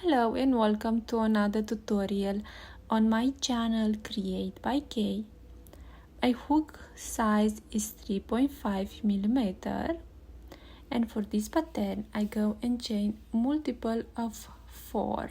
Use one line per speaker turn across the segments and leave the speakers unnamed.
Hello and welcome to another tutorial on my channel Create by Kay. My hook size is 3.5 millimeter, and for this pattern I go and chain multiple of 4.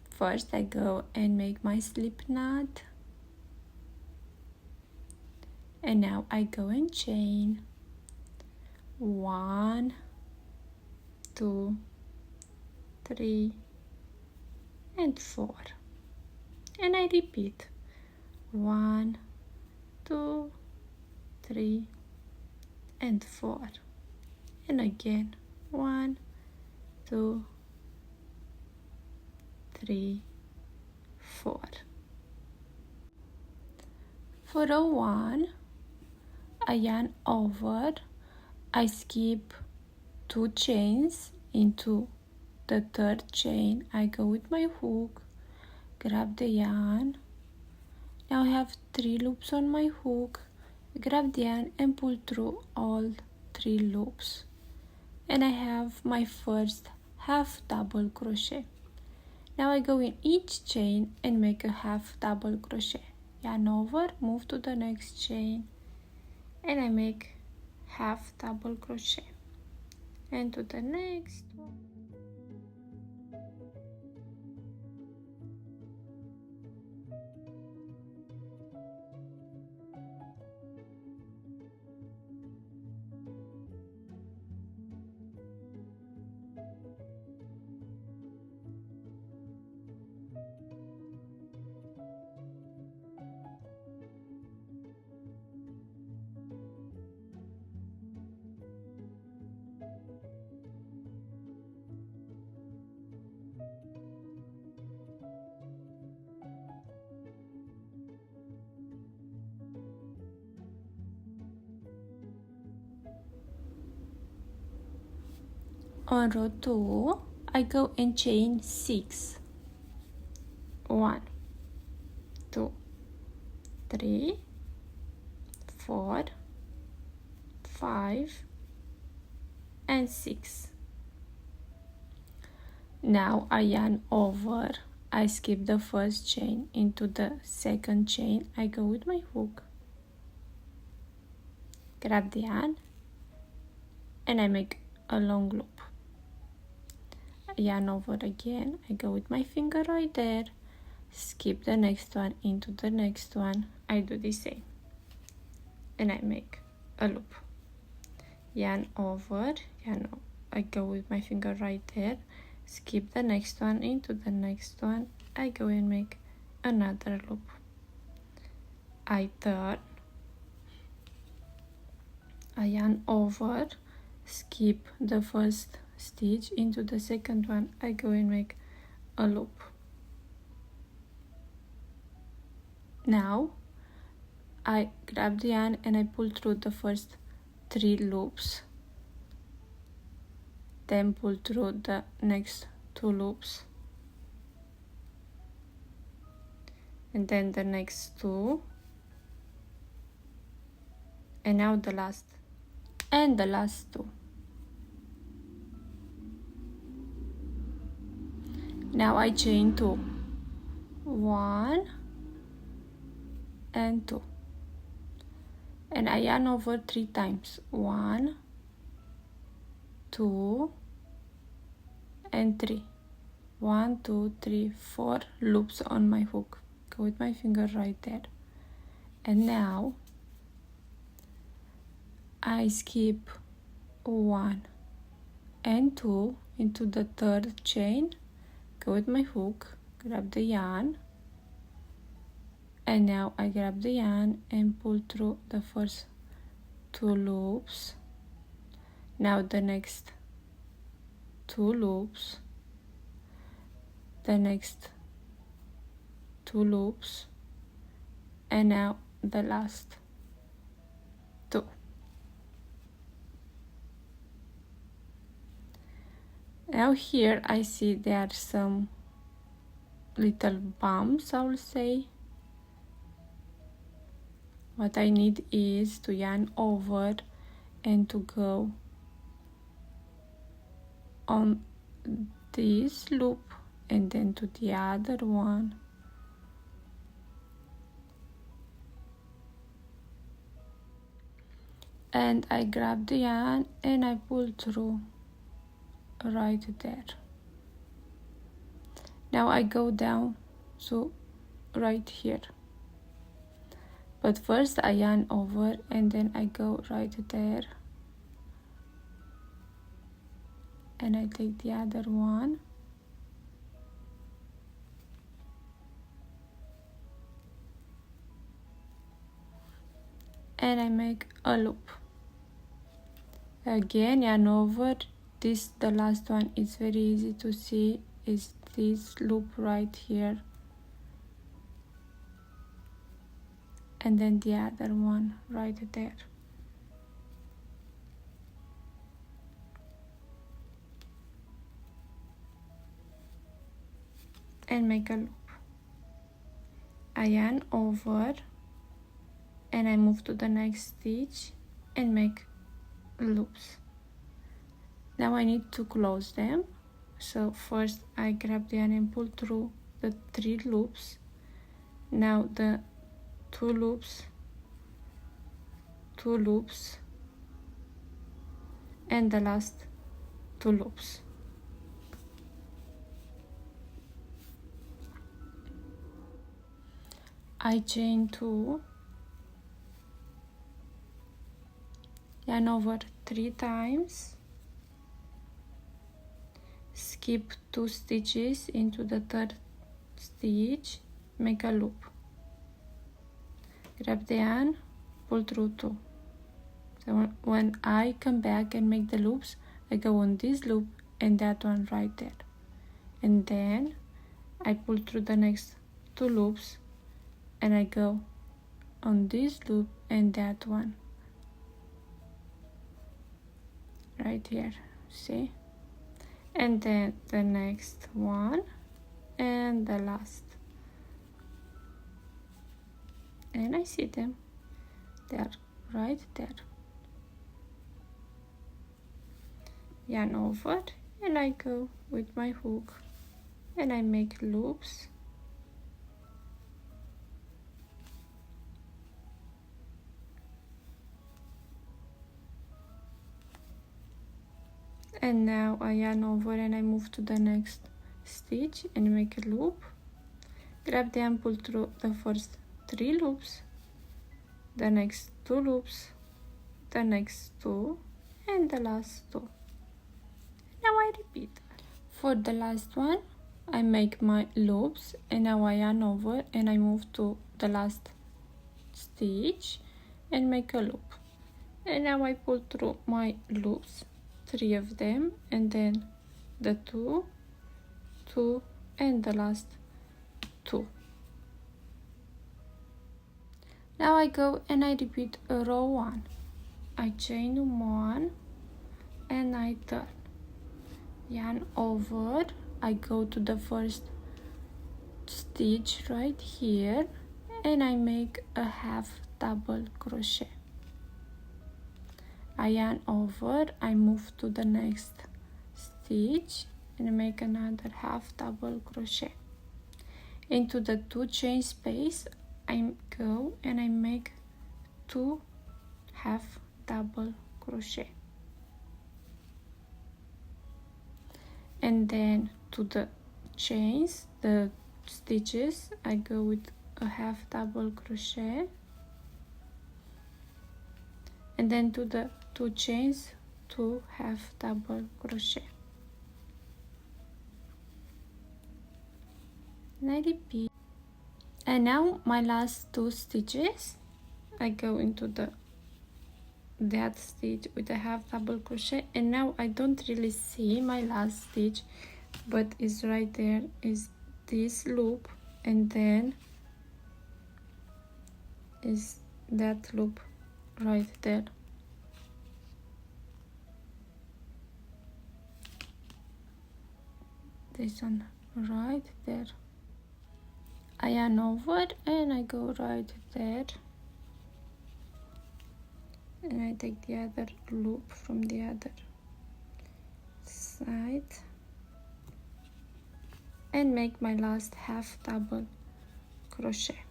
First I go and make my slip knot, and now I go and chain 1, 2, 3 and 4, and I repeat 1, 2, 3 and 4, and again 1, 2, 3, 4. For row 1 I yarn over, I skip 2 chains into the third chain, I go with my hook, grab the yarn. Now I have 3 loops on my hook, grab the yarn and pull through all 3 loops, and I have my first half double crochet. Now I go in each chain and make a half double crochet, yarn over, move to the next chain, and I make half double crochet, and to the next one. On row 2, I go and chain 6. 1, 2, 3, 4, 5, and 6. Now I yarn over, I skip the first chain into the second chain, I go with my hook, grab the yarn, and I make a long loop. Yarn over again, I go with my finger right there, skip the next one into the next one, I do the same, and I make a loop. Yarn over, I go with my finger right there, skip the next one into the next one, I go and make another loop. I turn, I yarn over, skip the first stitch into the second one, I go and make a loop. Now I grab the yarn and I pull through the first 3 loops, then pull through the next 2 loops, and then the next 2, and now the last, and the last 2. Now I chain 2, 1 and 2, and I yarn over 3 times, 1, 2 and 3, 1, 2, 3, 4 loops on my hook, go with my finger right there, and now I skip 1 and 2 into the third chain, go with my hook, grab the yarn, and now I grab the yarn and pull through the first 2 loops, now the next 2 loops, the next 2 loops, and now the last 2. Now here I see there are some little bumps, I will say. What I need is to yarn over and to go on this loop and then to the other one. And I grab the yarn and I pull through right there. Now I go down to right here, but first I yarn over and then I go right there and I take the other one and I make a loop. Again, yarn over. This, the last one, is very easy to see, is this loop right here, and then the other one right there. And make a loop. I yarn over and I move to the next stitch and make loops. Now I need to close them, so first I grab the yarn and pull through the 3 loops. Now the 2 loops, 2 loops, and the last 2 loops. I chain 2, yarn over 3 times, skip 2 stitches into the 3rd stitch, make a loop, grab the yarn, pull through 2. So when I come back and make the loops, I go on this loop and that one right there, and then I pull through the next 2 loops and I go on this loop and that one right here, see, and then the next one and the last, and I see them, they are right there. Yarn over and I go with my hook and I make loops, and now I yarn over and I move to the next stitch and make a loop, grab the yarn, pull through the first 3 loops, the next 2 loops, the next 2, and the last 2. Now I repeat. For the last one I make my loops and now I yarn over and I move to the last stitch and make a loop, and now I pull through my loops, 3 of them, and then the 2, 2, and the last 2. Now I go and I repeat a row 1. I chain 1 and I turn, yarn over, I go to the first stitch right here and I make a half double crochet. I yarn over, I move to the next stitch and make another half double crochet. Into the 2 chain space I go and I make 2 half double crochet, and then to the chains, the stitches, I go with a half double crochet, and then to the 2 chains, 2 half double crochet, and I repeat. And now my last 2 stitches, I go into that stitch with a half double crochet, and now I don't really see my last stitch, but it's right there, is this loop, and then is that loop right there. This one right there. I yarn over and I go right there, and I take the other loop from the other side and make my last half double crochet.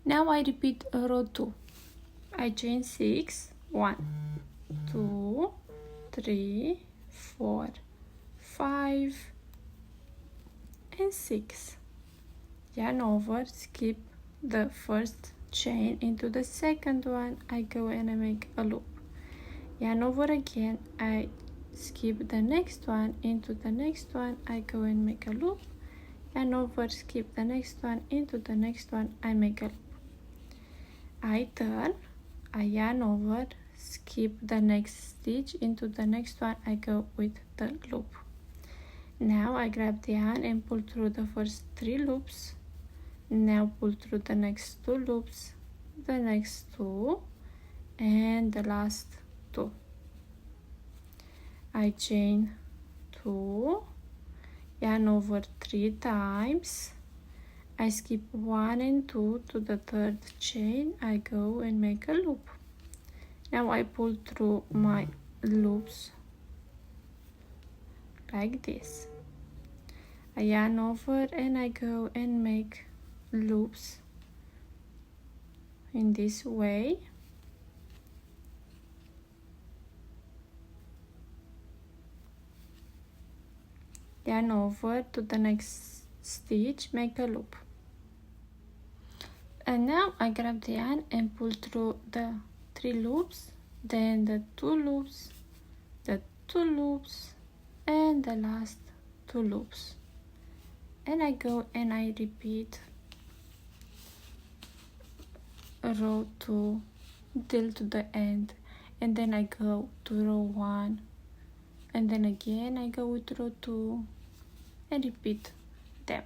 Now I repeat row 2. I chain 6, 1, 2, 3, 4, 5 and 6. Yarn over, skip the first chain into the second one, I go and I make a loop. Yarn over again, I skip the next one into the next one, I go and make a loop. Yarn over, skip the next one into the next one, I make a loop. I turn, I yarn over, skip the next stitch into the next one, I go with the loop. Now I grab the yarn and pull through the first 3 loops. Now pull through the next 2 loops, the next 2 and the last 2. I chain 2, yarn over 3 times, I skip 1 and 2 to the third chain, I go and make a loop. Now I pull through my loops like this. I yarn over and I go and make loops in this way. Yarn over to the next stitch, make a loop. And now I grab the yarn and pull through the 3 loops, then the 2 loops, the 2 loops and the last 2 loops. And I go and I repeat row 2 till to the end, and then I go to row 1 and then again I go with row 2 and repeat them.